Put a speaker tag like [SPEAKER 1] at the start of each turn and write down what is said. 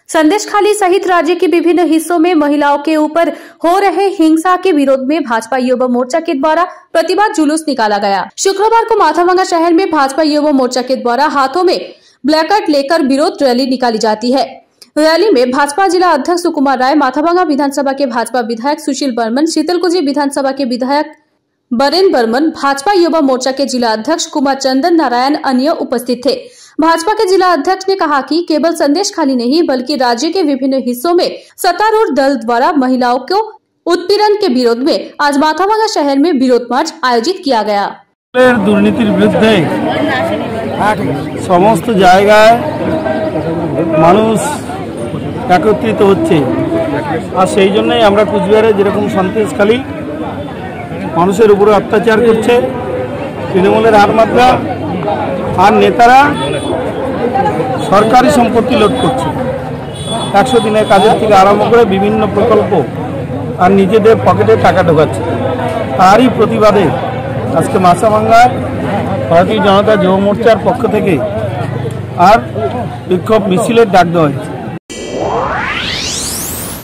[SPEAKER 1] संदेशखाली सहित राज्य के विभिन्न हिस्सों में महिलाओं के ऊपर हो रहे हिंसा के विरोध में भाजपा युवा मोर्चा के द्वारा प्रतिवाद जुलूस निकाला गया। शुक्रवार को माथाभांगा शहर में भाजपा युवा मोर्चा के द्वारा हाथों में प्लेकार्ड लेकर विरोध रैली निकाली जाती है। रैली में भाजपा जिला अध्यक्ष सुकुमार राय, माथाभांगा विधानसभा के भाजपा विधायक सुशील बर्मन, शीतलकुची विधानसभा के विधायक बरेन बर्मन, भाजपा युवा मोर्चा के जिला अध्यक्ष कुमार चंदन नारायण अन्य उपस्थित थे। भाजपा के जिला अध्यक्ष ने कहा कि केवल संदेशखाली नहीं बल्कि राज्य के विभिन्न हिस्सों में सत्तारूढ़ दल द्वारा महिलाओं को उत्पीड़न के विरोध में आज माथाभांगा शहर में विरोध मार्च आयोजित किया गया।
[SPEAKER 2] दुर्नीतिर बिरुद्धे समस्त जायगाय मानुष एकत्रित होच्छे और सेई जन्यई आमरा कुचबिहारे जेरकम सन्देशखाली मानुषेर उपरे अत्याचार करछे तृणमूलेर हातमात्रा और नेतारा सरकारी सम्पत्ति लुट करছে 100 दिনের কাজের থেকে আরম্ভ করে বিভিন্ন প্রকল্প আর নিজেদের পকেটে টাকা ঢোকাচ্ছে। তারই প্রতিবাদে আজকে মাথাভাঙ্গা ভারতীয় জনতা যুব মোর্চার পক্ষ থেকে আর বিক্ষোভ মিছিলের ডাক দেওয়া হয়েছে।